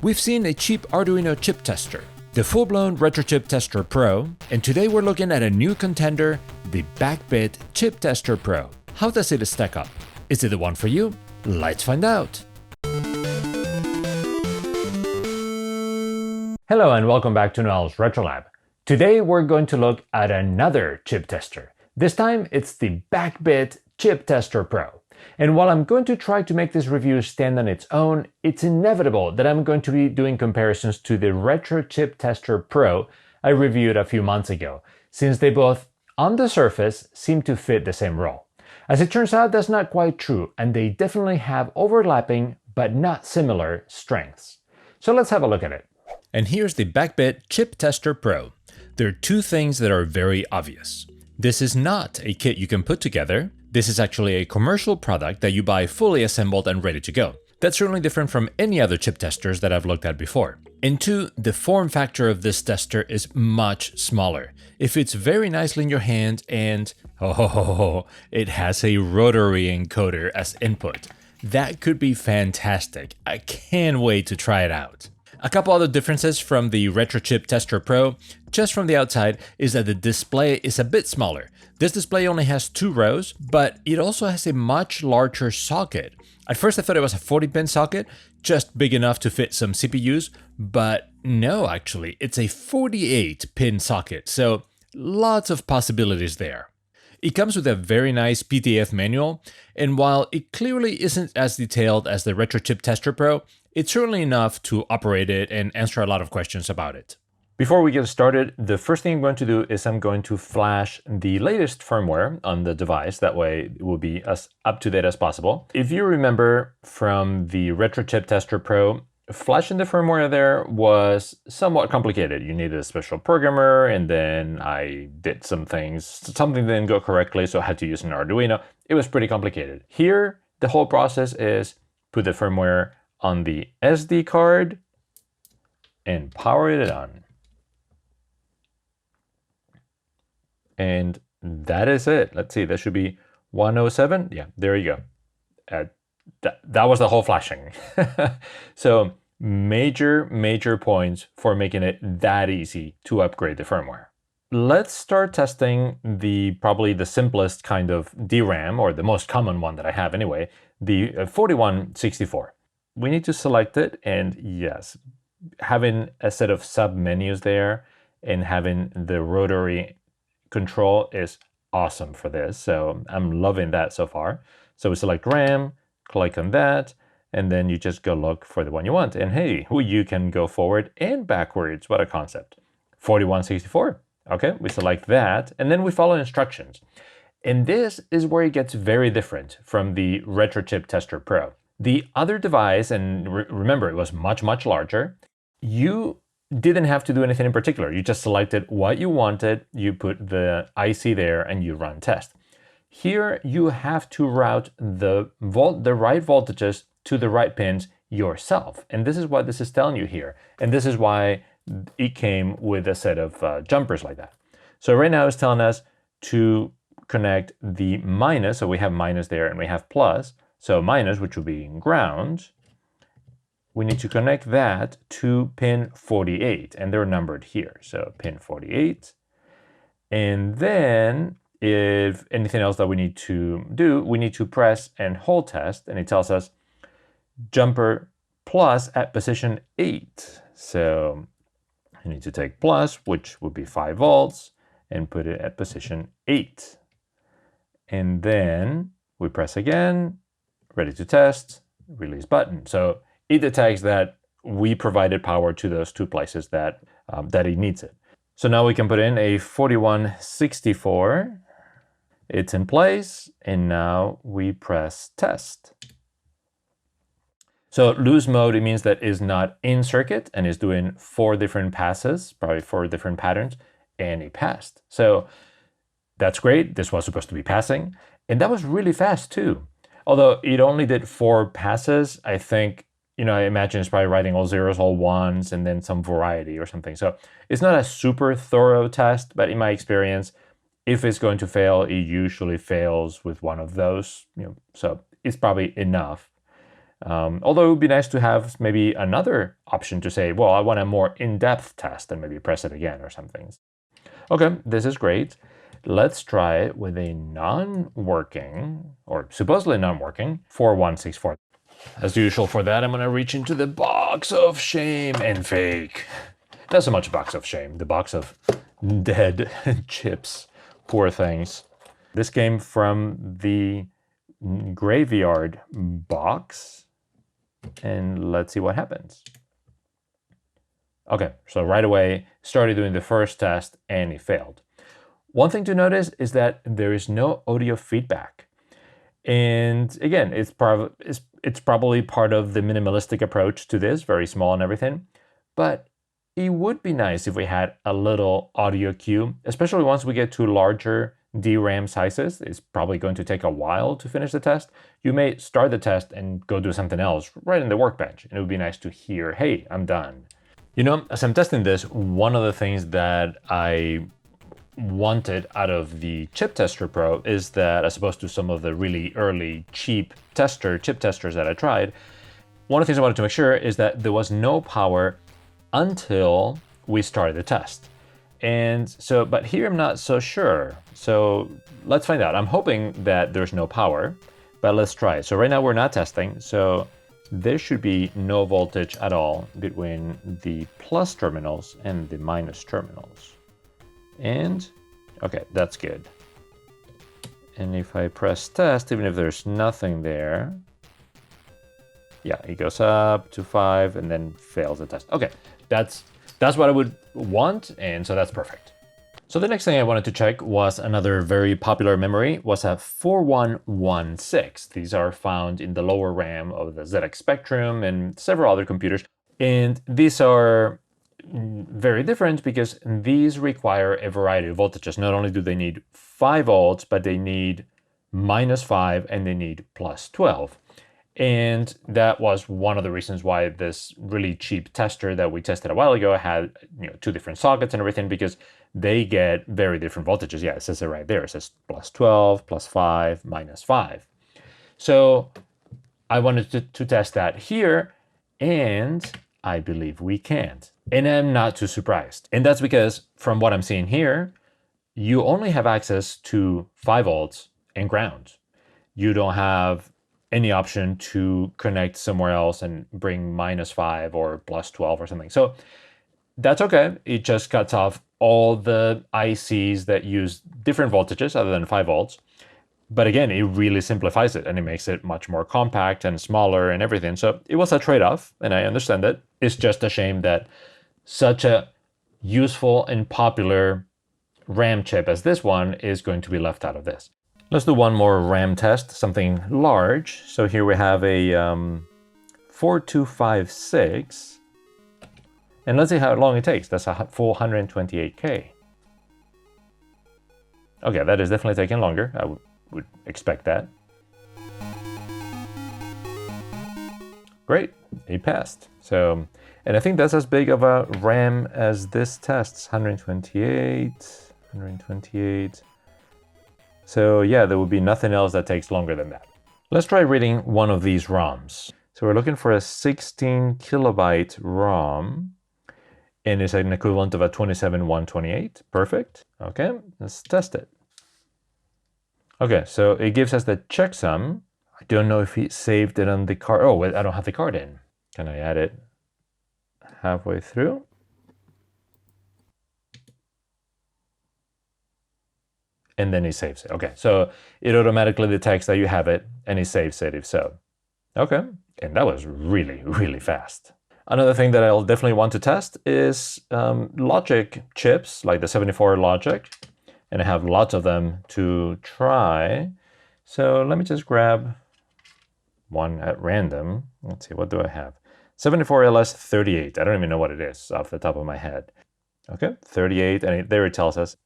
We've seen a cheap Arduino chip tester, the full-blown Retro Chip Tester Pro, and today we're looking at a new contender, the BackBit Chip Tester Pro. How does it stack up? Is it the one for you? Let's find out. Hello and welcome back to Noel's Retro Lab. Today we're going to look at another chip tester. This time it's the BackBit Chip Tester Pro. And while I'm going to try to make this review stand on its own, it's inevitable that I'm going to be doing comparisons to the Retro Chip Tester Pro I reviewed a few months ago, since they both, on the surface, seem to fit the same role. As it turns out, that's not quite true, and they definitely have overlapping, but not similar, strengths. So let's have a look at it. And here's the BackBit Chip Tester Pro. There are two things that are very obvious. This is not a kit you can put together. This is actually a commercial product that you buy fully assembled and ready to go. That's certainly different from any other chip testers that I've looked at before. And two, the form factor of this tester is much smaller. It fits very nicely in your hand and, it has a rotary encoder as input. That could be fantastic. I can't wait to try it out. A couple other differences from the Retro Chip Tester Pro, just from the outside, is that the display is a bit smaller. This display only has 2 rows, but it also has a much larger socket. At first I thought it was a 40-pin socket, just big enough to fit some CPUs, but no, actually, it's a 48-pin socket, so lots of possibilities there. It comes with a very nice PDF manual, and while it clearly isn't as detailed as the Retro Chip Tester Pro, it's certainly enough to operate it and answer a lot of questions about it. Before we get started, the first thing I'm going to do is I'm going to flash the latest firmware on the device. That way it will be as up to date as possible. If you remember from the Retro Chip Tester Pro, flashing the firmware there was somewhat complicated. You needed a special programmer, and then I did some things. Something didn't go correctly, so I had to use an Arduino. It was pretty complicated. Here, the whole process is put the firmware on the SD card and power it on. And that is it. Let's see, that should be 107. Yeah, there you go. That was the whole flashing. So major points for making it that easy to upgrade the firmware. Let's start testing probably the simplest kind of DRAM, or the most common one that I have anyway, the 4164. We need to select it, and yes, having a set of sub-menus there and having the rotary control is awesome for this. So I'm loving that so far. So we select RAM, click on that, and then you just go look for the one you want. And hey, you can go forward and backwards. What a concept. 4164. Okay, we select that, and then we follow instructions. And this is where it gets very different from the Retro Chip Tester Pro. The other device, and remember, it was much larger, you didn't have to do anything in particular. You just selected what you wanted, you put the IC there, and you run test. Here, you have to route the right voltages to the right pins yourself. And this is what this is telling you here. And this is why it came with a set of jumpers like that. So right now it's telling us to connect the minus. So we have minus there and we have plus. So minus, which will be ground, we need to connect that to pin 48. And they're numbered here. So pin 48. And then if anything else that we need to do, we need to press and hold test, and it tells us jumper plus at position 8. So you need to take plus, which would be 5 volts, and put it at position 8. And then we press again, ready to test, release button. So it detects that we provided power to those 2 places that it needs it. So now we can put in a 4164. It's in place, and now we press test. So lose mode, it means that is not in circuit and is doing 4 different passes, probably 4 different patterns, and it passed. So that's great. This was supposed to be passing, and that was really fast too. Although it only did 4 passes, I think, I imagine it's probably writing all zeros, all ones, and then some variety or something. So it's not a super thorough test, but in my experience, if it's going to fail, it usually fails with one of those. So it's probably enough. Although it would be nice to have maybe another option to say, well, I want a more in-depth test and maybe press it again or something. Okay, this is great. Let's try it with a non-working, or supposedly non-working, 4164. As usual for that, I'm gonna reach into the box of shame and fake. Not so much a box of shame, the box of dead chips. Poor things. This came from the graveyard box, and let's see what happens. Okay, so right away, started doing the first test and it failed. One thing to notice is that there is no audio feedback. And again, it's probably part of the minimalistic approach to this, very small and everything. But it would be nice if we had a little audio cue, especially once we get to larger DRAM sizes. It's probably going to take a while to finish the test. You may start the test and go do something else right in the workbench. And it would be nice to hear, hey, I'm done. You know, as I'm testing this, one of the things that I wanted out of the Chip Tester Pro is that, as opposed to some of the really early cheap chip testers that I tried, one of the things I wanted to make sure is that there was no power until we started the test. And so, but here I'm not so sure. So let's find out. I'm hoping that there's no power, but let's try it. So right now we're not testing. So there should be no voltage at all between the plus terminals and the minus terminals. And okay, that's good. And if I press test, even if there's nothing there, yeah, it goes up to 5 and then fails the test. Okay, that's what I would want, and so that's perfect. So the next thing I wanted to check was another very popular memory, was a 4116. These are found in the lower RAM of the ZX Spectrum and several other computers. And these are very different because these require a variety of voltages. Not only do they need 5 volts, but they need -5 and they need +12. And that was one of the reasons why this really cheap tester that we tested a while ago had 2 different sockets and everything, because they get very different voltages. Yeah, it says it right there. It says +12, +5, -5. So I wanted to test that here, and I believe we can't. And I'm not too surprised. And that's because from what I'm seeing here, you only have access to 5 volts and ground. You don't have any option to connect somewhere else and bring -5 or +12 or something. So that's okay. It just cuts off all the ICs that use different voltages other than 5 volts. But again, it really simplifies it and it makes it much more compact and smaller and everything. So it was a trade-off, and I understand it. It's just a shame that such a useful and popular RAM chip as this one is going to be left out of this. Let's do one more RAM test, something large. So here we have a 4256. And let's see how long it takes. That's a full 128K. Okay, that is definitely taking longer. I would expect that. Great, it passed. So, and I think that's as big of a RAM as this tests, 128. So yeah, there would be nothing else that takes longer than that. Let's try reading one of these ROMs. So we're looking for a 16 kilobyte ROM, and it's an equivalent of a 27128. Perfect. Okay, let's test it. Okay, so it gives us the checksum. I don't know if he saved it on the card. Oh, wait, I don't have the card in. Can I add it halfway through? And then he saves it. Okay, so it automatically detects that you have it and it saves it if so. Okay, and that was really, really fast. Another thing that I'll definitely want to test is logic chips, like the 74 logic. And I have lots of them to try. So let me just grab one at random. Let's see, what do I have? 74LS38. I don't even know what it is off the top of my head. Okay, 38, and there it tells us.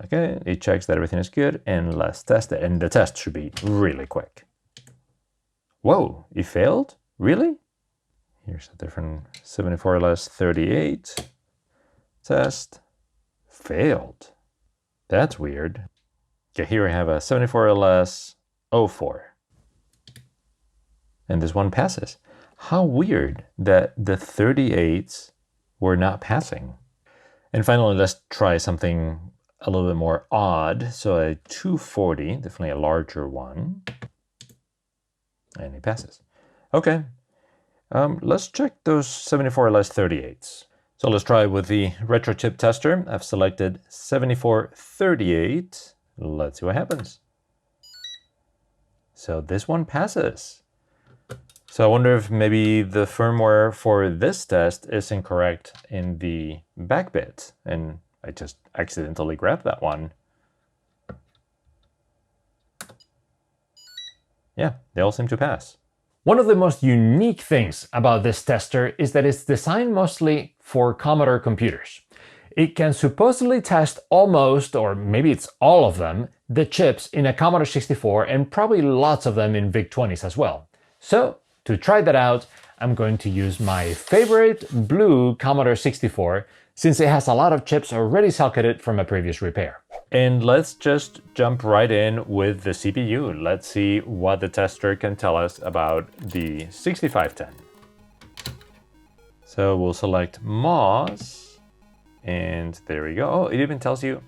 Okay, it checks that everything is good, and let's test it. And the test should be really quick. Whoa, it failed? Really? Here's a different 74LS38 test. Failed. That's weird. Okay, here I have a 74LS04. And this one passes. How weird that the 38s were not passing. And finally, let's try something a little bit more odd. So a 240, definitely a larger one. And it passes. Okay. Let's check those 74 less 38s. So let's try with the retro chip tester. I've selected 7438. Let's see what happens. So this one passes. So I wonder if maybe the firmware for this test is incorrect in the BackBit, and I just accidentally grabbed that one. Yeah, they all seem to pass. One of the most unique things about this tester is that it's designed mostly for Commodore computers. It can supposedly test almost, or maybe it's all of them, the chips in a Commodore 64 and probably lots of them in VIC-20s as well. So, to try that out, I'm going to use my favorite blue Commodore 64 since it has a lot of chips already socketed from a previous repair. And let's just jump right in with the CPU. Let's see what the tester can tell us about the 6510. So we'll select MOS, and there we go. Oh, it even tells you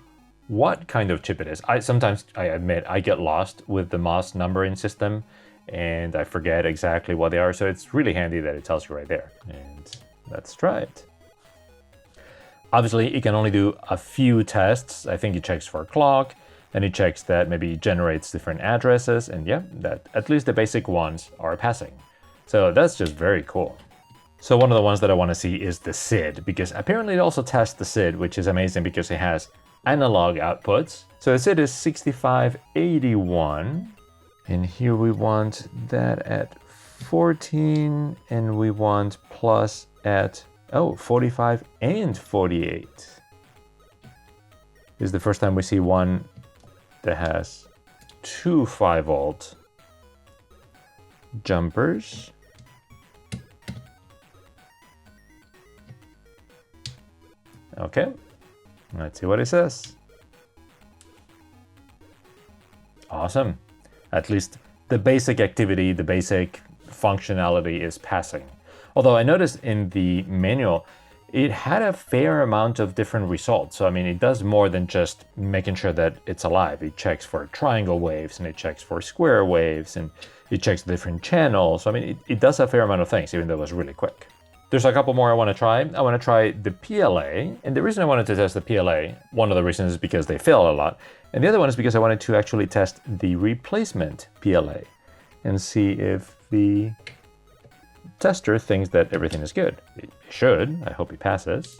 what kind of chip it is. Sometimes I admit I get lost with the MOS numbering system and I forget exactly what they are, so it's really handy that it tells you right there. And let's try it. Obviously, it can only do a few tests. I think it checks for clock, and it checks that maybe it generates different addresses, and yeah, that at least the basic ones are passing. So that's just very cool. So one of the ones that I want to see is the SID, because apparently it also tests the SID, which is amazing because it has analog outputs. So the SID is 6581. And here we want that at 14, and we want plus at 45 and 48. This is the first time we see one that has two 5-volt jumpers. Okay, let's see what it says. Awesome. At least the basic activity, the basic functionality is passing. Although I noticed in the manual, it had a fair amount of different results. So I mean, it does more than just making sure that it's alive. It checks for triangle waves, and it checks for square waves, and it checks different channels. So I mean, it does a fair amount of things, even though it was really quick. There's a couple more I want to try. I want to try the PLA. And the reason I wanted to test the PLA, one of the reasons is because they fail a lot. And the other one is because I wanted to actually test the replacement PLA and see if the tester thinks that everything is good. It should. I hope he passes.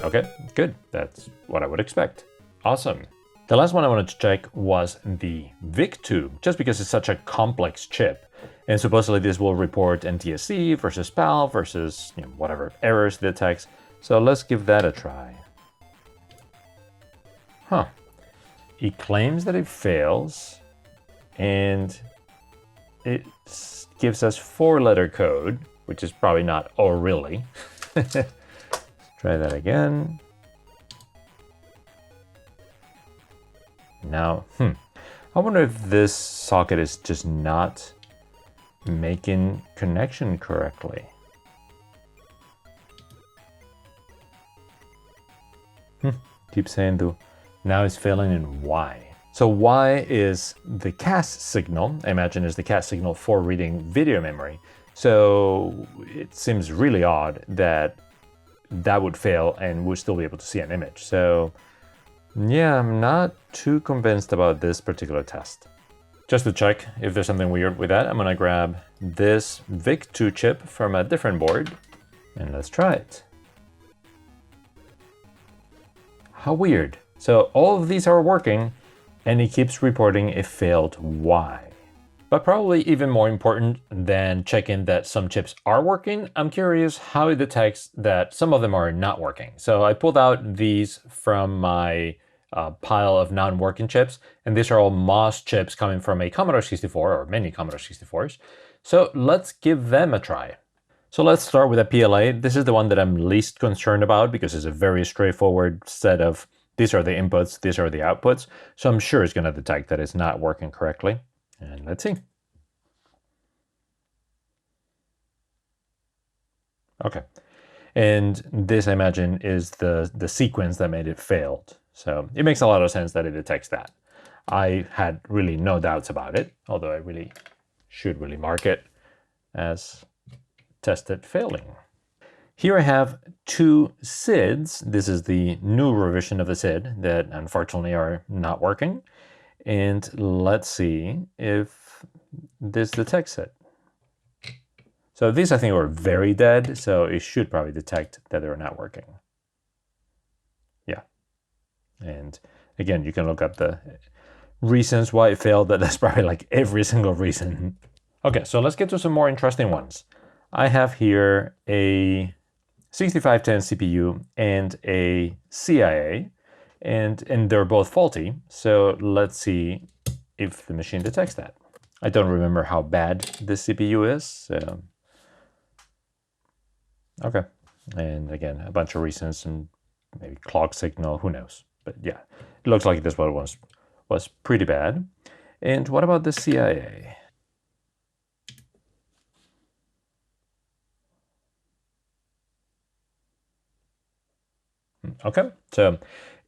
Okay, good. That's what I would expect. Awesome. The last one I wanted to check was the VIC tube, just because it's such a complex chip. And supposedly this will report NTSC versus PAL versus whatever errors it detects. So let's give that a try. Huh. It claims that it fails, and it gives us 4-letter code, which is probably not "oh really." Let's try that again. Now, I wonder if this socket is just not making connection correctly. Keep saying though, now it's failing in Y. So Y is the CAS signal, I imagine is the CAS signal for reading video memory. So it seems really odd that that would fail and we'll still be able to see an image. So yeah, I'm not too convinced about this particular test. Just to check if there's something weird with that, I'm gonna grab this VIC-2 chip from a different board and let's try it. How weird. So all of these are working and it keeps reporting a failed Y. But probably even more important than checking that some chips are working, I'm curious how it detects that some of them are not working. So I pulled out these from my pile of non-working chips, and these are all MOS chips coming from a Commodore 64 or many Commodore 64s. So let's give them a try. So let's start with a PLA. This is the one that I'm least concerned about because it's a very straightforward set of these are the inputs, these are the outputs. So I'm sure it's going to detect that it's not working correctly. And let's see. Okay. And this, I imagine, is the sequence that made it failed. So it makes a lot of sense that it detects that. I had really no doubts about it, although I really should really mark it as tested failing. Here I have two SIDs. This is the new revision of the SID that unfortunately are not working. And let's see if this detects it. So these I think were very dead, so it should probably detect that they're not working. Yeah. And again, you can look up the reasons why it failed. That's probably like every single reason. Okay, so let's get to some more interesting ones. I have here a 6510 CPU and a CIA, and they're both faulty. So let's see if the machine detects that. I don't remember how bad this CPU is. So okay, and again, a bunch of reasons and maybe clock signal, who knows? But yeah, it looks like this one was pretty bad. And what about the CIA? Okay, so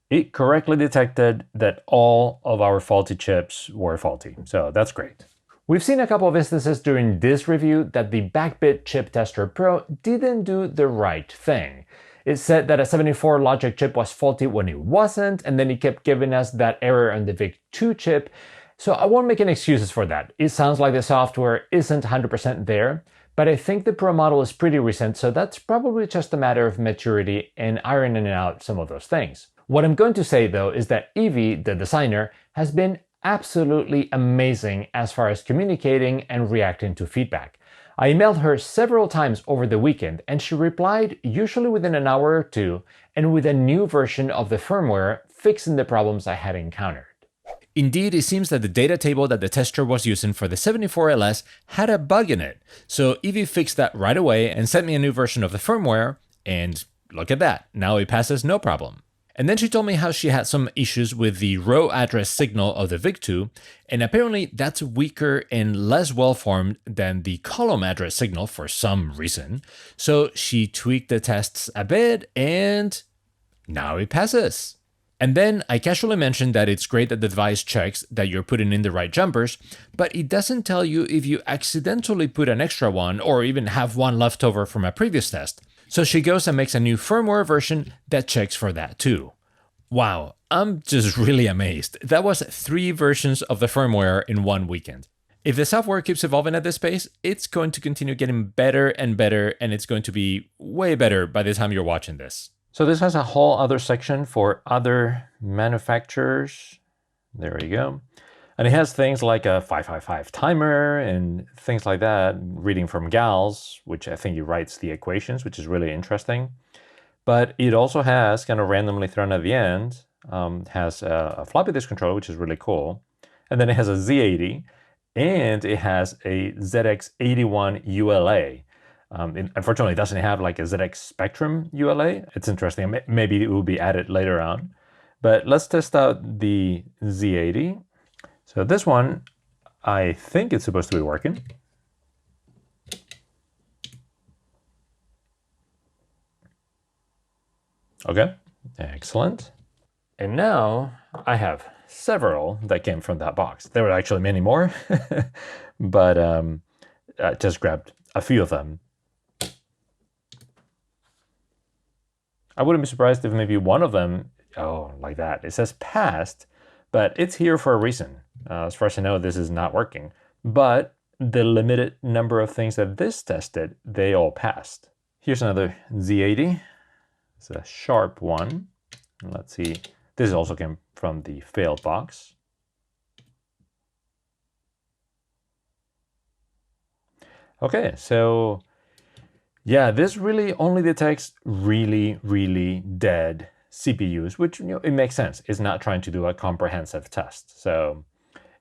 it correctly detected that all of our faulty chips were faulty. So that's great. We've seen a couple of instances during this review that the BackBit Chip Tester Pro didn't do the right thing. It said that a 74 logic chip was faulty when it wasn't, and then it kept giving us that error on the VIC-2 chip. So I won't make any excuses for that. It sounds like the software isn't 100% there, but I think the Pro model is pretty recent, so that's probably just a matter of maturity and ironing out some of those things. What I'm going to say though is that Evie, the designer, has been absolutely amazing as far as communicating and reacting to feedback. I emailed her several times over the weekend and she replied usually within an hour or two and with a new version of the firmware fixing the problems I had encountered. Indeed, it seems that the data table that the tester was using for the 74LS had a bug in it. So Evie fixed that right away and sent me a new version of the firmware, and look at that, now it passes no problem. And then she told me how she had some issues with the row address signal of the VIC-2, and apparently that's weaker and less well-formed than the column address signal for some reason. So she tweaked the tests a bit, and now it passes. And then I casually mentioned that it's great that the device checks that you're putting in the right jumpers, but it doesn't tell you if you accidentally put an extra one or even have one left over from a previous test. So she goes and makes a new firmware version that checks for that too. Wow, I'm just really amazed. That was 3 versions of the firmware in one weekend. If the software keeps evolving at this pace, it's going to continue getting better and better, and it's going to be way better by the time you're watching this. So this has a whole other section for other manufacturers. There you go. And it has things like a 555 timer and things like that, reading from Gals, which I think he writes the equations, which is really interesting. But it also has, kind of randomly thrown at the end, has a floppy disk controller, which is really cool. And then it has a Z80, and it has a ZX81 ULA. Unfortunately, it doesn't have like a ZX Spectrum ULA. It's interesting. Maybe it will be added later on. But let's test out the Z80. So this one, I think it's supposed to be working. Okay, excellent. And now I have several that came from that box. There were actually many more, but I just grabbed a few of them. I wouldn't be surprised if maybe one of them, oh, like that. It says passed, but it's here for a reason. As far as I know, this is not working. But the limited number of things that this tested, they all passed. Here's another Z80. It's a sharp one. Let's see. This also came from the failed box. Okay, so yeah, this really only detects really, really dead CPUs, which, it makes sense. It's not trying to do a comprehensive test. So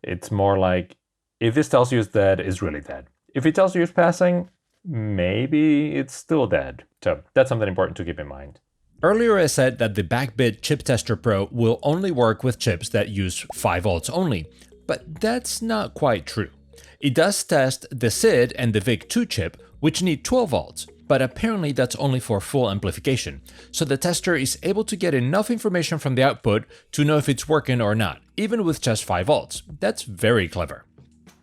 it's more like, if this tells you it's dead, it's really dead. If it tells you it's passing, maybe it's still dead. So that's something important to keep in mind. Earlier I said that the BackBit Chip Tester Pro will only work with chips that use 5 volts only, but that's not quite true. It does test the SID and the VIC-2 chip, which need 12 volts, but apparently that's only for full amplification, so the tester is able to get enough information from the output to know if it's working or not, even with just 5 volts. That's very clever.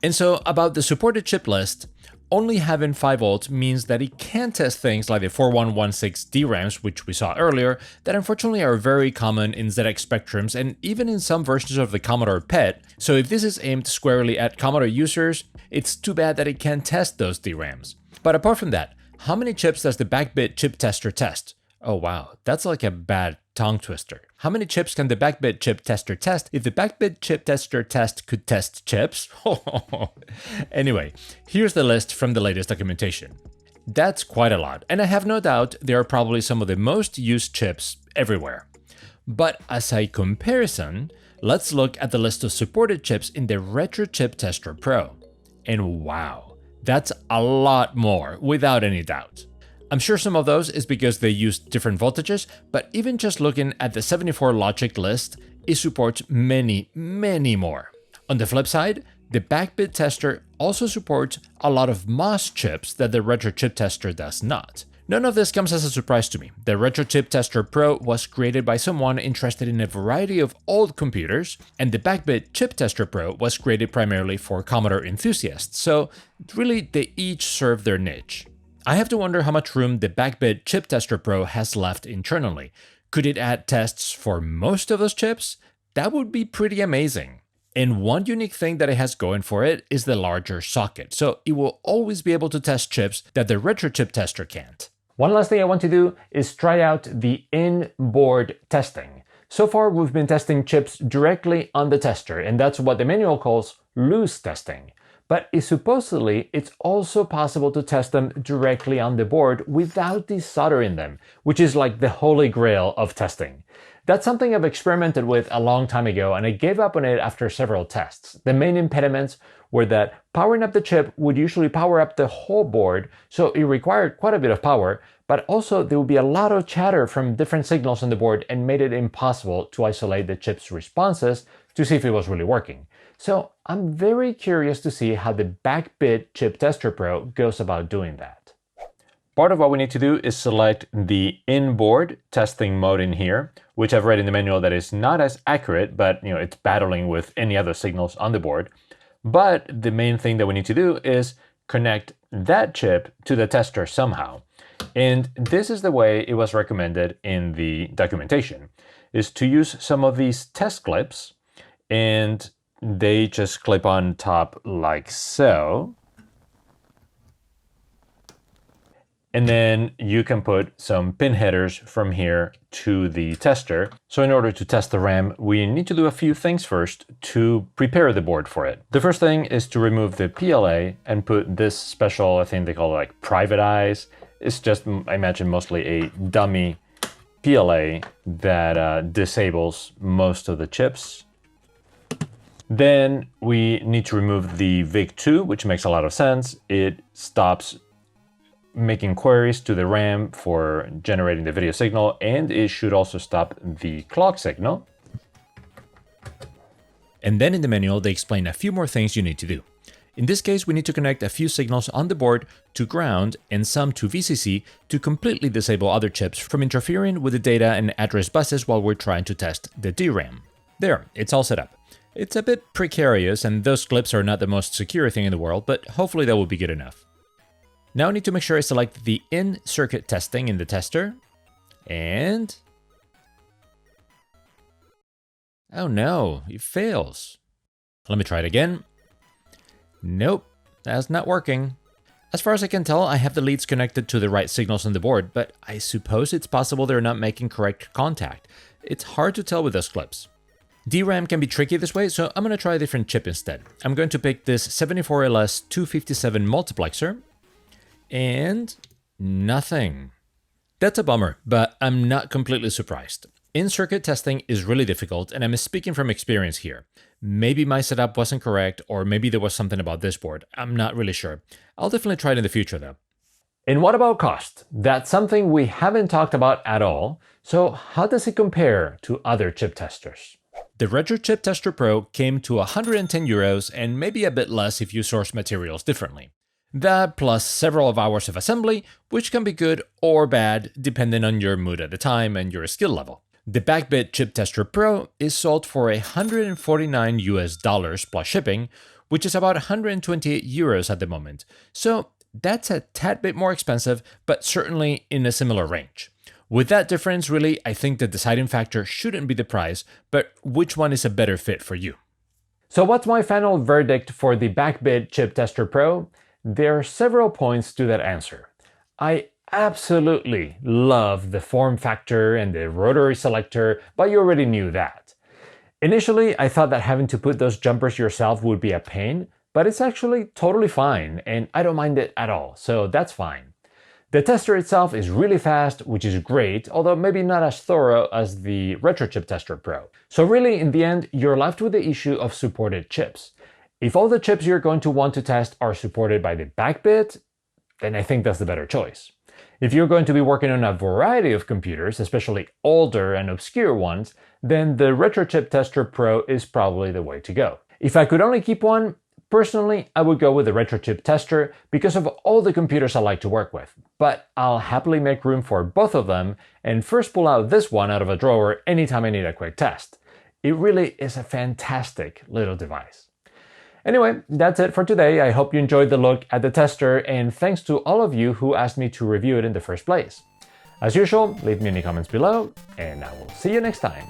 And so about the supported chip list, only having 5 volts means that it can test things like the 4116 DRAMs, which we saw earlier, that unfortunately are very common in ZX Spectrums and even in some versions of the Commodore PET. So if this is aimed squarely at Commodore users, it's too bad that it can't test those DRAMs. But apart from that, how many chips does the BackBit Chip Tester test? Oh wow, that's like a bad tongue twister. How many chips can the BackBit Chip Tester test if the BackBit Chip Tester test could test chips? Anyway, here's the list from the latest documentation. That's quite a lot, and I have no doubt they are probably some of the most used chips everywhere. But as a comparison, let's look at the list of supported chips in the Retro Chip Tester Pro. And wow, that's a lot more, without any doubt. I'm sure some of those is because they use different voltages, but even just looking at the 74 logic list, it supports many, many more. On the flip side, the BackBit tester also supports a lot of MOS chips that the Retro Chip Tester does not. None of this comes as a surprise to me. The Retro Chip Tester Pro was created by someone interested in a variety of old computers, and the BackBit Chip Tester Pro was created primarily for Commodore enthusiasts, so really they each serve their niche. I have to wonder how much room the BackBit Chip Tester Pro has left internally. Could it add tests for most of those chips? That would be pretty amazing. And one unique thing that it has going for it is the larger socket, so it will always be able to test chips that the Retro Chip Tester can't. One last thing I want to do is try out the in-board testing. So far, we've been testing chips directly on the tester, and that's what the manual calls loose testing. But supposedly, it's also possible to test them directly on the board without desoldering them, which is like the holy grail of testing. That's something I've experimented with a long time ago, and I gave up on it after several tests. The main impediments were that powering up the chip would usually power up the whole board, so it required quite a bit of power, but also there would be a lot of chatter from different signals on the board and made it impossible to isolate the chip's responses to see if it was really working. So I'm very curious to see how the BackBit Chip Tester Pro goes about doing that. Part of what we need to do is select the in-board testing mode in here, which I've read in the manual that is not as accurate, but it's battling with any other signals on the board. But the main thing that we need to do is connect that chip to the tester somehow. And this is the way it was recommended in the documentation, is to use some of these test clips, and they just clip on top like so. And then you can put some pin headers from here to the tester. So in order to test the RAM, we need to do a few things first to prepare the board for it. The first thing is to remove the PLA and put this special, I think they call it like private eyes. It's just, I imagine, mostly a dummy PLA that disables most of the chips. Then we need to remove the VIC-2, which makes a lot of sense. It stops making queries to the RAM for generating the video signal, and it should also stop the clock signal. And then in the manual, they explain a few more things you need to do. In this case, we need to connect a few signals on the board to ground and some to VCC to completely disable other chips from interfering with the data and address buses while we're trying to test the DRAM. There, it's all set up. It's a bit precarious, and those clips are not the most secure thing in the world, but hopefully that will be good enough. Now I need to make sure I select the in-circuit testing in the tester, and... oh no, it fails. Let me try it again. Nope, that's not working. As far as I can tell, I have the leads connected to the right signals on the board, but I suppose it's possible they're not making correct contact. It's hard to tell with those clips. DRAM can be tricky this way, so I'm going to try a different chip instead. I'm going to pick this 74LS257 multiplexer, and nothing. That's a bummer, but I'm not completely surprised. In-circuit testing is really difficult, and I'm speaking from experience here. Maybe my setup wasn't correct, or maybe there was something about this board. I'm not really sure. I'll definitely try it in the future though. And what about cost? That's something we haven't talked about at all. So how does it compare to other chip testers? The Retro Chip Tester Pro came to 110 euros and maybe a bit less if you source materials differently. That plus several of hours of assembly, which can be good or bad depending on your mood at the time and your skill level. The BackBit Chip Tester Pro is sold for $149 plus shipping, which is about 128 euros at the moment. So that's a tad bit more expensive, but certainly in a similar range. With that difference, really, I think the deciding factor shouldn't be the price, but which one is a better fit for you. So what's my final verdict for the BackBit Chip Tester Pro? There are several points to that answer. I absolutely love the form factor and the rotary selector, but you already knew that. Initially, I thought that having to put those jumpers yourself would be a pain, but it's actually totally fine, and I don't mind it at all, so that's fine. The tester itself is really fast, which is great, although maybe not as thorough as the Retro Chip Tester Pro. So really, in the end, you're left with the issue of supported chips. If all the chips you're going to want to test are supported by the BackBit, then I think that's the better choice. If you're going to be working on a variety of computers, especially older and obscure ones, then the Retro Chip Tester Pro is probably the way to go. If I could only keep one, personally, I would go with the Retro Chip Tester because of all the computers I like to work with. But I'll happily make room for both of them and first pull out this one out of a drawer anytime I need a quick test. It really is a fantastic little device. Anyway, that's it for today. I hope you enjoyed the look at the tester, and thanks to all of you who asked me to review it in the first place. As usual, leave me any comments below, and I will see you next time.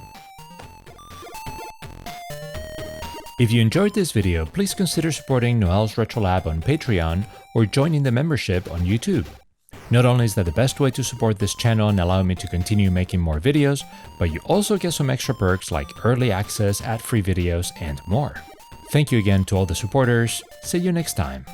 If you enjoyed this video, please consider supporting Noel's Retro Lab on Patreon or joining the membership on YouTube. Not only is that the best way to support this channel and allow me to continue making more videos, but you also get some extra perks like early access, ad-free videos, and more. Thank you again to all the supporters. See you next time.